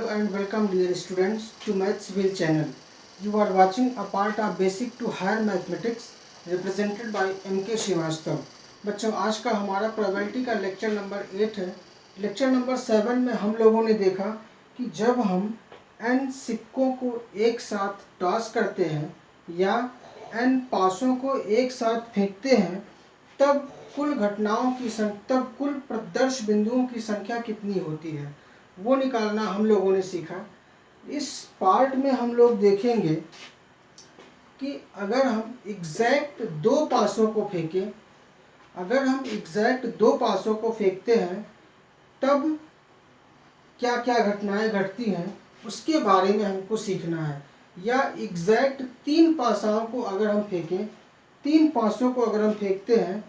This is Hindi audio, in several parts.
Hello and welcome dear students to Mathsville channel. You are watching a part of Basic to Higher Mathematics represented by M.K. Srivastava. बच्चों, आज का हमारा प्रोबेबिलिटी का लेक्चर नंबर 8 है। लेक्चर नंबर 7 में हम लोगों ने देखा कि जब हम n सिक्कों को एक साथ टॉस करते हैं या n पासों को एक साथ फेंकते हैं तब कुल घटनाओं की तब कुल प्रदर्श बिंदुओं की संख्या कितनी होती है वो निकालना हम लोगों ने सीखा। इस पार्ट में हम लोग देखेंगे कि अगर हम एग्जैक्ट दो पासों को फेंकते हैं तब क्या क्या घटनाएं घटती हैं उसके बारे में हमको सीखना है। या एग्जैक्ट तीन पासों को अगर हम फेंकते हैं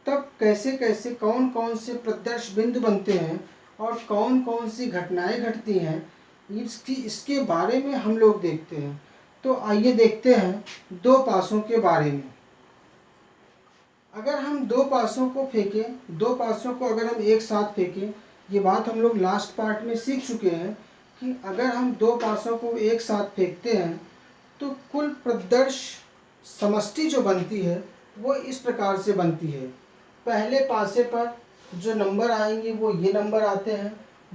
तब कैसे कैसे कौन कौन से प्रदर्श बिंदु बनते हैं और कौन कौन सी घटनाएं घटती हैं इसके बारे में हम लोग देखते हैं। तो आइए देखते हैं दो पासों के बारे में। अगर हम दो पासों को अगर हम एक साथ फेंकें, ये बात हम लोग लास्ट पार्ट में सीख चुके हैं कि अगर हम दो पासों को एक साथ फेंकते हैं तो कुल प्रदर्श समष्टि जो बनती है वो इस प्रकार से बनती है। पहले पासे पर जो नंबर आएंगे वो ये नंबर आते हैं,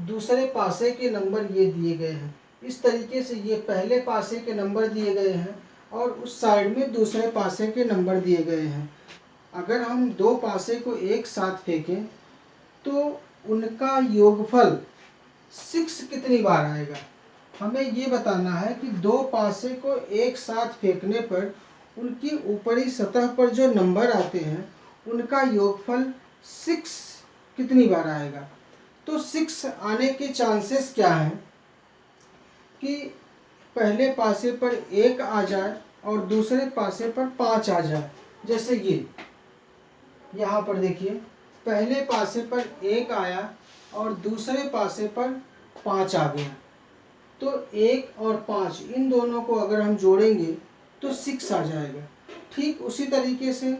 दूसरे पासे के नंबर ये दिए गए हैं। इस तरीके से ये पहले पासे के नंबर दिए गए हैं और उस साइड में दूसरे पासे के नंबर दिए गए हैं। अगर हम दो पासे को एक साथ फेंकें तो उनका योगफल 6 कितनी बार आएगा। हमें ये बताना है कि दो पासे को एक साथ फेंकने पर उनकी ऊपरी सतह पर जो नंबर आते हैं उनका योगफल 6 कितनी बार आएगा। तो 6 आने के चांसेस क्या हैं कि पहले पासे पर 1 आ जाए और दूसरे पासे पर 5 आ जाए। जैसे ये यहाँ पर देखिए, पहले पासे पर 1 आया और दूसरे पासे पर 5 आ गया, तो 1 और 5 इन दोनों को अगर हम जोड़ेंगे तो 6 आ जाएगा। ठीक उसी तरीके से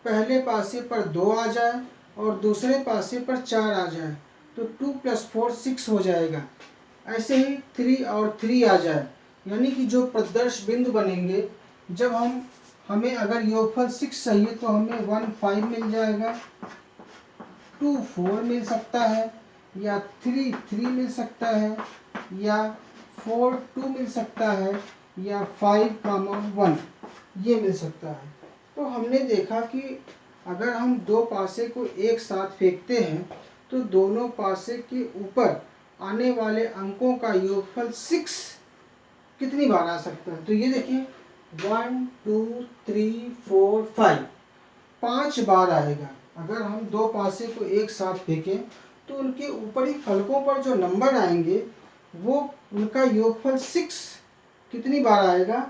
पहले पासे पर 2 आ जाए और दूसरे पासे पर 4 आ जाए तो 2 + 4 6 हो जाएगा। ऐसे ही 3 और 3 आ जाए, यानी कि जो प्रदर्श बिंदु बनेंगे जब हमें अगर योगफल 6 चाहिए तो हमें 1 5 मिल जाएगा, 2 4 मिल सकता है, या 3 3 मिल सकता है, या 4 2 मिल सकता है, या 5 1 ये मिल सकता है। तो हमने देखा कि अगर हम दो पासे को एक साथ फेंकते हैं तो दोनों पासे के ऊपर आने वाले अंकों का योगफल 6 कितनी बार आ सकता है। तो ये देखिए 1 2 3 4 5 5 बार आएगा। अगर हम दो पासे को एक साथ फेंकें तो उनके ऊपरी फलकों पर जो नंबर आएंगे वो उनका योगफल 6 कितनी बार आएगा,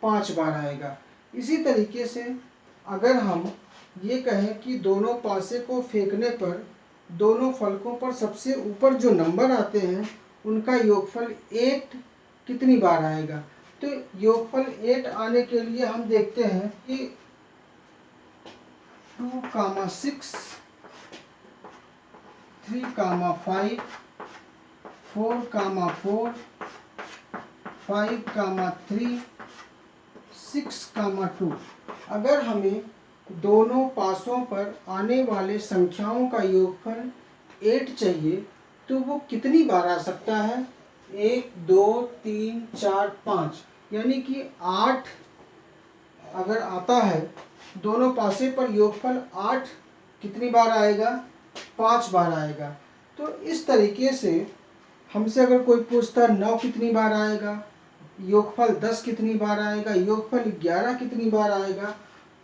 5 बार आएगा। इसी तरीके से अगर हम ये कहें कि दोनों पासे को फेंकने पर दोनों फलकों पर सबसे ऊपर जो नंबर आते हैं उनका योगफल 8 कितनी बार आएगा। तो योगफल 8 आने के लिए हम देखते हैं कि 2, 6, 3, 5, 4, 4, 5, 3, 6, 2। अगर हमें दोनों पासों पर आने वाले संख्याओं का योगफल 8 चाहिए तो वो कितनी बार आ सकता है, 1 2 3 4 5, यानी कि 8 अगर आता है दोनों पासे पर योगफल 8 कितनी बार आएगा, 5 बार आएगा। तो इस तरीके से हमसे अगर कोई पूछता 9 कितनी बार आएगा, योगफल 10 कितनी बार आएगा, योगफल 11 कितनी बार आएगा,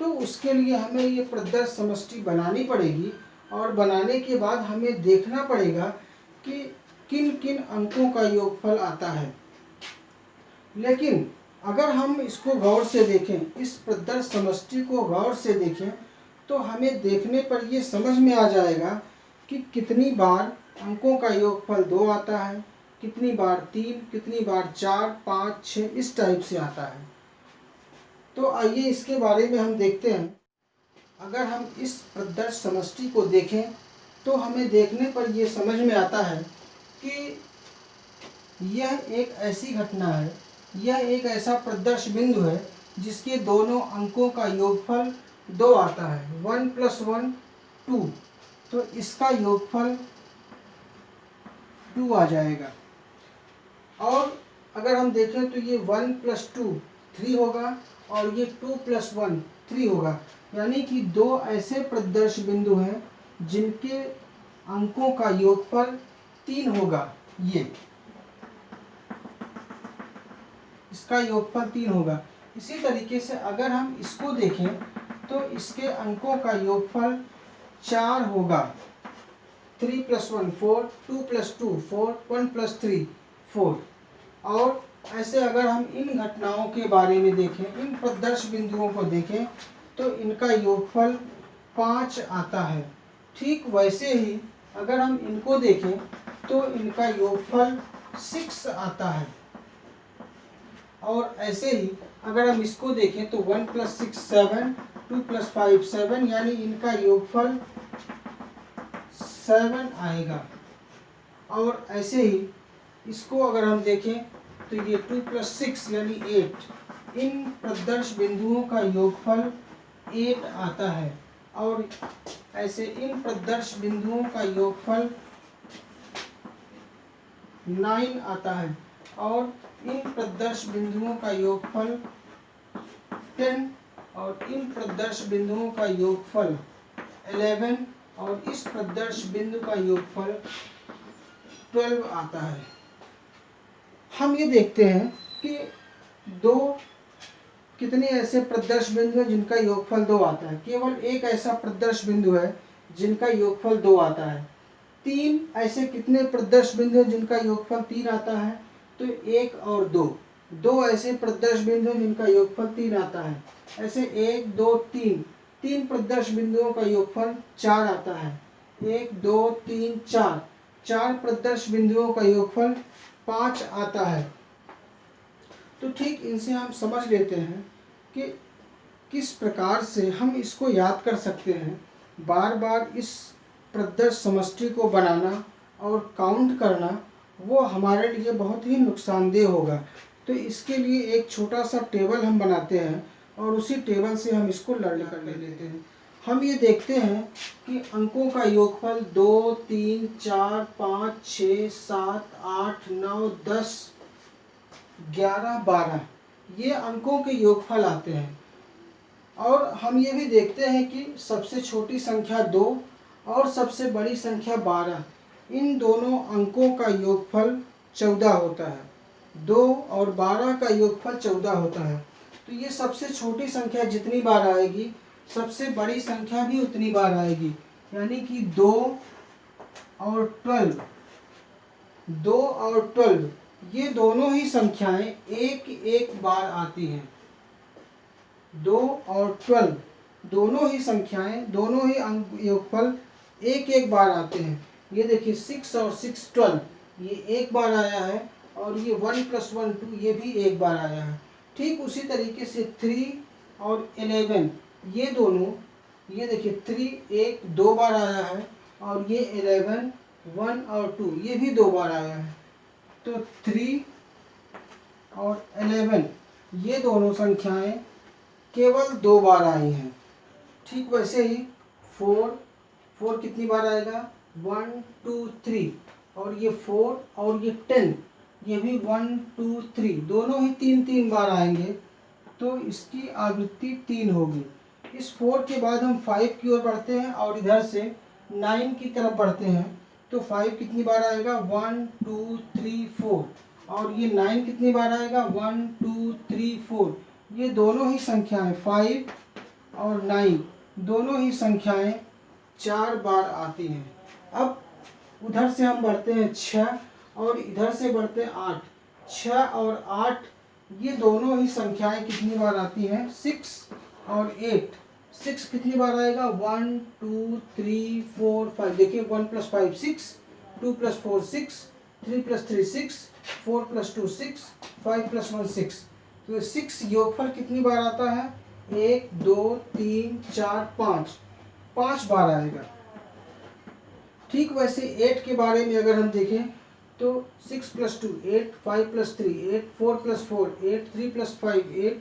तो उसके लिए हमें ये प्रदर्श समष्टि बनानी पड़ेगी और बनाने के बाद हमें देखना पड़ेगा कि किन किन अंकों का योगफल आता है। लेकिन अगर हम इसको गौर से देखें, इस प्रदर्श समष्टि को गौर से देखें तो हमें देखने पर ये समझ में आ जाएगा कि कितनी बार अंकों का योगफल 2 आता है, कितनी बार 3, कितनी बार 4 5 6 इस टाइप से आता है। तो आइए इसके बारे में हम देखते हैं। अगर हम इस प्रदर्श समष्टि को देखें तो हमें देखने पर यह समझ में आता है कि यह एक ऐसी घटना है, यह एक ऐसा प्रदर्श बिंदु है जिसके दोनों अंकों का योगफल 2 आता है। 1 + 1 2, तो इसका योगफल 2 आ जाएगा। और अगर हम देखें तो ये 1 + 2 3 होगा और ये 2 + 1 3 होगा, यानी कि दो ऐसे प्रदर्श बिंदु हैं जिनके अंकों का योगफल 3 होगा। ये इसका योगफल 3 होगा। इसी तरीके से अगर हम इसको देखें तो इसके अंकों का योगफल 4 होगा। 3 + 1 4, 2 + 2 4, 1 + 3 4। और ऐसे अगर हम इन घटनाओं के बारे में देखें, इन प्रदर्श बिंदुओं को देखें, तो इनका योगफल 5 आता है। ठीक वैसे ही अगर हम इनको देखें तो इनका योगफल 6 आता है। और ऐसे ही अगर हम इसको देखें तो 1 + 6 7, 2 + 5 7, यानी इनका योगफल 7 आएगा। और ऐसे ही इसको अगर हम देखें तो ये 2 + 6 यानी 8, इन प्रदर्श बिंदुओं का योगफल 8 आता है। और ऐसे इन प्रदर्श बिंदुओं का योगफल 9 आता है। और इन प्रदर्श बिंदुओं का योगफल 10, और इन प्रदर्श बिंदुओं का योगफल 11, और इस प्रदर्श बिंदु का योगफल 12 आता है। हम ये देखते हैं कि दो कितने ऐसे प्रदर्श बिंदु हैं जिनका योगफल 2 आता है। केवल एक ऐसा प्रदर्श बिंदु है जिनका योगफल 2 आता है। 3 ऐसे कितने प्रदर्श बिंदु हैं जिनका योगफल 3 आता है, तो 1 और 2। 2 ऐसे प्रदर्श बिंदु हैं जिनका योगफल 3 आता है। ऐसे 1 2 3, 3 प्रदर्श बिंदुओं का योगफल 4 आता है। 1 2 3 4, 4 प्रदर्श बिंदुओं का योगफल 5 आता है। तो ठीक इनसे हम समझ लेते हैं कि किस प्रकार से हम इसको याद कर सकते हैं। बार बार इस प्रदर्श समष्टि को बनाना और काउंट करना वो हमारे लिए बहुत ही नुकसानदेह होगा। तो इसके लिए एक छोटा सा टेबल हम बनाते हैं और उसी टेबल से हम इसको लर्न कर लेते हैं। हम ये देखते हैं कि अंकों का योगफल 2 3 4 5 6 7 8 9 10 11 12 ये अंकों के योगफल आते हैं। और हम ये भी देखते हैं कि सबसे छोटी संख्या 2 और सबसे बड़ी संख्या 12, इन दोनों अंकों का योगफल 14 होता है। 2 और 12 का योगफल 14 होता है। तो ये सबसे छोटी संख्या जितनी बार आएगी, सबसे बड़ी संख्या भी उतनी बार आएगी। यानी कि 2 और 12, 2 और 12 ये दोनों ही संख्याएं एक एक बार आती हैं। 2 और 12 दोनों ही संख्याएं, दोनों ही अंक योगफल एक एक बार आते हैं। ये देखिए 6 और 6 12, ये एक बार आया है। और ये 1 + 1 2, ये भी एक बार आया है। ठीक उसी तरीके से 3 और 11 ये दोनों, ये देखिए 3 एक 2 बार आया है, और ये 11 1 और 2 ये भी 2 बार आया है। तो 3 और 11 ये दोनों संख्याएं केवल 2 बार आई हैं। ठीक वैसे ही 4 कितनी बार आएगा, 1 2 3, और ये 4 और ये 10 ये भी 1 2 3 दोनों ही 3 बार आएंगे। तो इसकी आवृत्ति 3 होगी। इस 4 के बाद हम 5 की ओर बढ़ते हैं और इधर से 9 की तरफ बढ़ते हैं। तो 5 कितनी बार आएगा, 1 2 3 4, और ये 9 कितनी बार आएगा, 1 2 3 4। ये दोनों ही संख्याएं 5 और 9 दोनों ही संख्याएं 4 बार आती हैं। अब उधर से हम बढ़ते हैं 6 और इधर से बढ़ते हैं 8। 6 और 8 ये दोनों ही संख्याएं कितनी बार आती हैं, 6 और 8। 6 कितनी बार आएगा, 1 2 3 4 5। देखिए 1 + 5 6, 2 + 4 6, 3 + 3 6, 4 + 2 6, 5 + 1 6। तो 6 योगफल कितनी बार आता है, 1 2 3 4 5, 5 बार आएगा। ठीक वैसे 8 के बारे में अगर हम देखें तो 6 + 2 8, 5 + 3 8, 4 + 4 8, 3 + 5 8,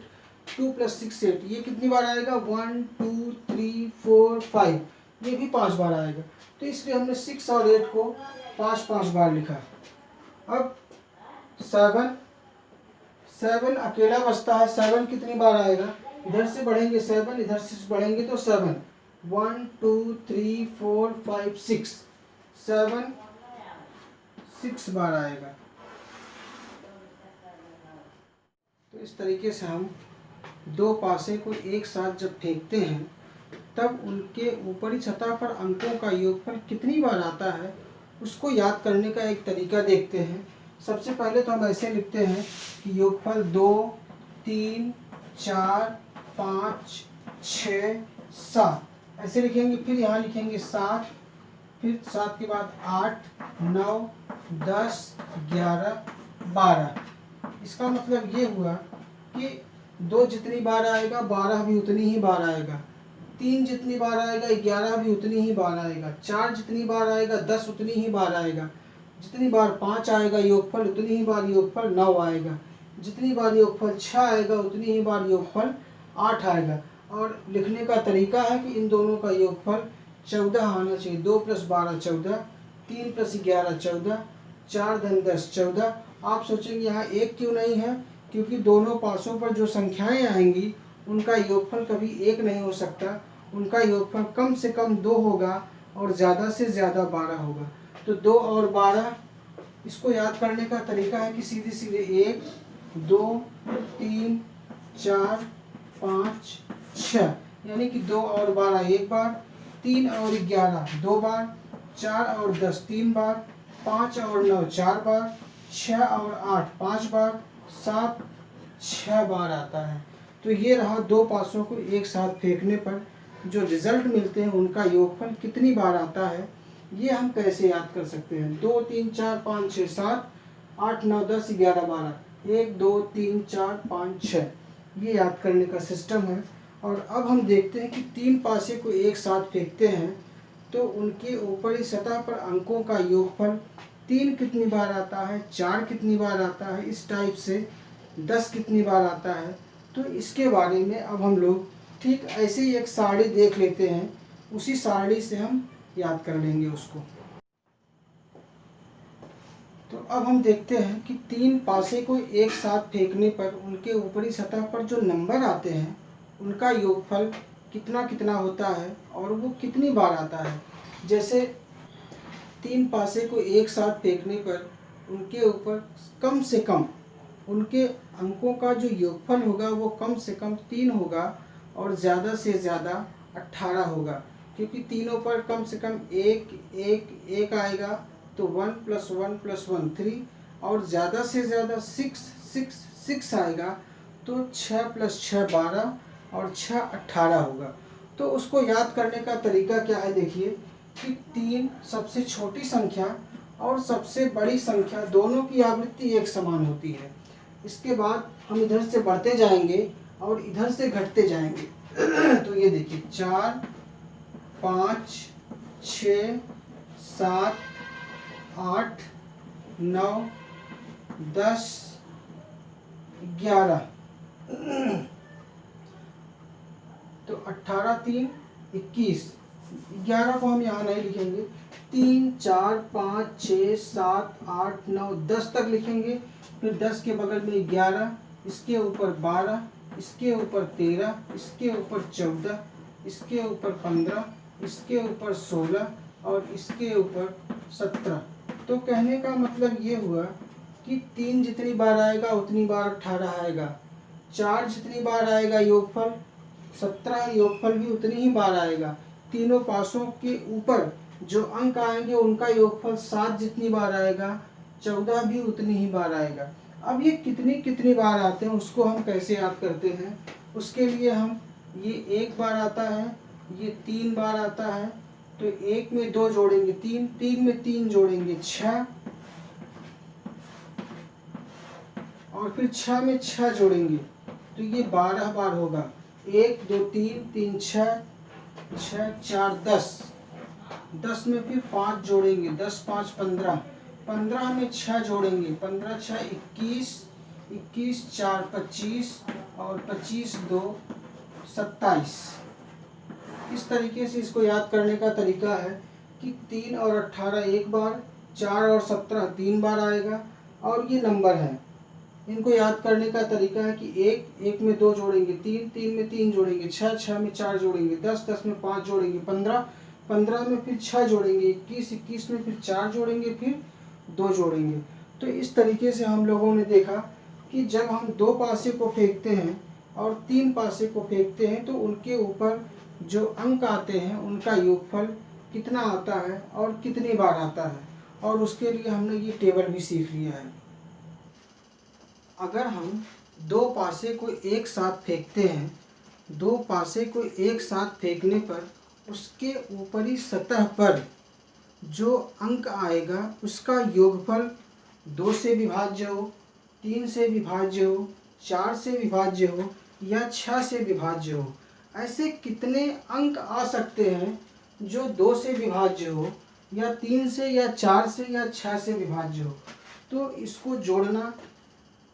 2 + 6 8। ये कितनी बार आएगा? 1 2 3 4 5, ये भी 5 बार आएगा। तो इसलिए हमने 6 और 8 को 5 बार लिखा। अब 7 अकेला बचता है। 7 कितनी बार आएगा? इधर से बढ़ेंगे 7, इधर से बढ़ेंगे तो 7। 1 2 3 4 5 6, 7 6 बार आएगा। तो इस तरीके से हम दो पासे को एक साथ जब फेंकते हैं तब उनके ऊपरी सतह पर अंकों का योगफल कितनी बार आता है उसको याद करने का एक तरीका देखते हैं। सबसे पहले तो हम ऐसे लिखते हैं कि योगफल 2 3 4 5 6 7 ऐसे लिखेंगे। फिर यहाँ लिखेंगे 7, फिर 7 के बाद 8 9 10 11 12। इसका मतलब ये हुआ कि 2 जितनी बार आएगा 12 भी उतनी ही बार आएगा, 3 जितनी बार आएगा 11 भी उतनी ही बार आएगा, 4 जितनी बार आएगा 10 उतनी ही बार आएगा, जितनी बार 5 आएगा योगफल उतनी ही बार योगफल 9 आएगा, जितनी बार योगफल 6 आएगा उतनी ही बार योगफल 8 आएगा। और लिखने का तरीका है कि इन दोनों का योगफल 14 आना चाहिए। 2 + 12 14, 3 + 11 14, 4 × 10 14। आप सोचेंगे यहाँ 1 क्यों नहीं है? क्योंकि दोनों पासों पर जो संख्याएं आएंगी उनका योगफल कभी 1 नहीं हो सकता। उनका योगफल कम से कम 2 होगा और ज़्यादा से ज़्यादा 12 होगा। तो 2 और 12, इसको याद करने का तरीका है कि सीधे सीधे 1 2 3 4 5 6, यानी कि 2 और 12 1 बार, 3 और 11 2 बार, 4 और 10 3 बार, 5 और 9 4 बार, 6 और 8 5 बार, 7 6 बार आता है। तो ये रहा दो पासों को एक साथ फेंकने पर जो रिजल्ट मिलते हैं उनका योगफल कितनी बार आता है। ये हम कैसे याद कर सकते हैं? 2 3 4 5 6 7 8 9 10 11 12, 1 2 3 4 5 6, ये याद करने का सिस्टम है। और अब हम देखते हैं कि 3 पासे को एक साथ फेंकते हैं तो उनके ऊपरी सतह पर अंकों का योगफल 3 कितनी बार आता है, 4 कितनी बार आता है, इस टाइप से 10 कितनी बार आता है। तो इसके बारे में अब हम लोग ठीक ऐसे ही एक सारणी देख लेते हैं, उसी सारणी से हम याद कर लेंगे उसको। तो अब हम देखते हैं कि 3 पासे को एक साथ फेंकने पर उनके ऊपरी सतह पर जो नंबर आते हैं उनका योगफल कितना कितना होता है और वो कितनी बार आता है। जैसे 3 पासे को एक साथ फेंकने पर उनके ऊपर कम से कम उनके अंकों का जो योगफल होगा वो कम से कम 3 होगा और ज़्यादा से ज़्यादा 18 होगा, क्योंकि तीनों पर कम से कम 1 1 1 आएगा तो 1 + 1 + 1 3, और ज़्यादा से ज़्यादा 6 6 6 आएगा तो 6 + 6 12 और 6 18 होगा। तो उसको याद करने का तरीका क्या है? देखिए कि 3 सबसे छोटी संख्या और सबसे बड़ी संख्या दोनों की आवृत्ति एक समान होती है। इसके बाद हम इधर से बढ़ते जाएंगे और इधर से घटते जाएंगे। तो ये देखिए 4 5 6 7 8 9 10 11, तो 18 3 21, 11 को हम यहाँ नहीं लिखेंगे, 3 4 5 6 7 8 9 10 तक लिखेंगे। फिर 10 के बगल में 11, इसके ऊपर 12, इसके ऊपर 13, इसके ऊपर 14, इसके ऊपर 15, इसके ऊपर 16 और इसके ऊपर 17। तो कहने का मतलब ये हुआ कि 3 जितनी बार आएगा उतनी बार 18 आएगा, 4 जितनी बार आएगा योगफल 17, योगफल भी उतनी ही बार आएगा। तीनों पासों के ऊपर जो अंक आएंगे उनका योगफल 7 जितनी बार आएगा, 14 भी उतनी ही बार आएगा। अब ये कितनी कितनी बार आते हैं उसको हम कैसे याद करते हैं? उसके लिए हम ये 1 बार आता है, ये 3 बार आता है, तो 1 में 2 जोड़ेंगे 3, 3 में 3 जोड़ेंगे 6, और फिर 6 में 6 जोड़ेंगे तो ये 12 बार होगा। 1 2 3 3 6 6 4 10, 10 में फिर 5 जोड़ेंगे 10 5 15, 15 में 6 जोड़ेंगे, 15 6 21, 21 4 25 और 25 2 27। इस तरीके से इसको याद करने का तरीका है कि 3 और 18 एक बार, 4 और 17 3 बार आएगा। और ये नंबर है, इनको याद करने का तरीका है कि 1 1 में 2 जोड़ेंगे, 3 3 में 3 जोड़ेंगे, 6 6 में 4 जोड़ेंगे, 10 10 में 5 जोड़ेंगे, 15 15 में फिर 6 जोड़ेंगे, 21 21 में फिर 4 जोड़ेंगे, फिर 2 जोड़ेंगे। तो इस तरीके से हम लोगों ने देखा कि जब हम 2 पासे को फेंकते हैं और 3 पासे को फेंकते हैं तो उनके ऊपर जो अंक आते हैं उनका योगफल कितना आता है और कितनी बार आता है, और उसके लिए हमने ये टेबल भी सीख लिया है। अगर हम 2 पासे को एक साथ फेंकते हैं, 2 पासे को एक साथ फेंकने पर उसके ऊपरी सतह पर जो अंक आएगा उसका योगफल 2 से विभाज्य हो, 3 से विभाज्य हो, 4 से विभाज्य हो या 6 से विभाज्य हो। ऐसे कितने अंक आ सकते हैं जो 2 से विभाज्य हो या 3 से या 4 से या 6 से विभाज्य हो। तो इसको जोड़ना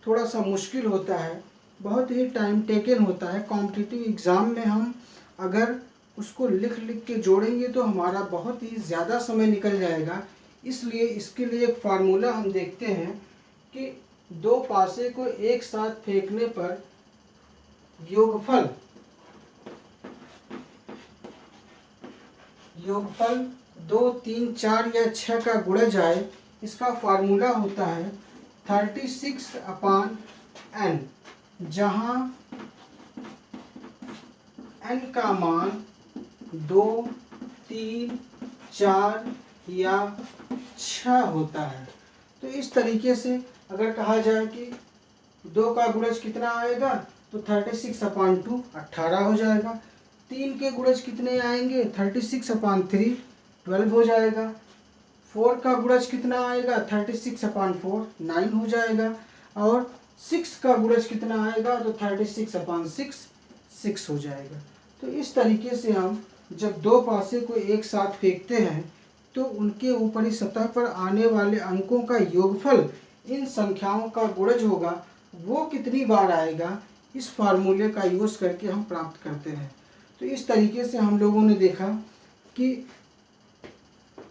थोड़ा सा मुश्किल होता है, बहुत ही टाइम टेकन होता है। कॉम्पिटिटिव एग्ज़ाम में हम अगर उसको लिख लिख के जोड़ेंगे तो हमारा बहुत ही ज़्यादा समय निकल जाएगा। इसलिए इसके लिए एक फार्मूला हम देखते हैं कि 2 पासे को एक साथ फेंकने पर योगफल 2 3 4 या 6 का गुणज आए। इसका फार्मूला होता है 36/n, जहाँ n का मान 2 3 4 या 6 होता है। तो इस तरीके से अगर कहा जाए कि 2 का गुणज कितना आएगा तो 36/2 18 हो जाएगा। 3 के गुणज कितने आएंगे, 36/3 12 हो जाएगा। 4 का गुणज कितना आएगा, 36/4 9 हो जाएगा। और 6 का गुणज कितना आएगा तो 36/6 6 हो जाएगा। तो इस तरीके से हम जब 2 पासे को एक साथ फेंकते हैं तो उनके ऊपरी सतह पर आने वाले अंकों का योगफल इन संख्याओं का गुणज होगा, वो कितनी बार आएगा, इस फार्मूले का यूज़ करके हम प्राप्त करते हैं। तो इस तरीके से हम लोगों ने देखा कि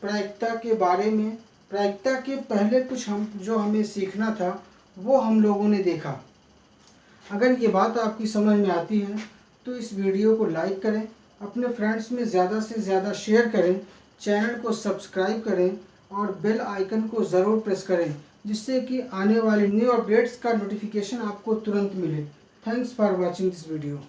प्रायिकता के बारे में, प्रायिकता के पहले कुछ जो हमें सीखना था वो हम लोगों ने देखा। अगर ये बात आपकी समझ में आती है तो इस वीडियो को लाइक करें, अपने फ्रेंड्स में ज़्यादा से ज़्यादा शेयर करें, चैनल को सब्सक्राइब करें और बेल आइकन को ज़रूर प्रेस करें, जिससे कि आने वाले न्यू अपडेट्स का नोटिफिकेशन आपको तुरंत मिले। Thanks for watching this video.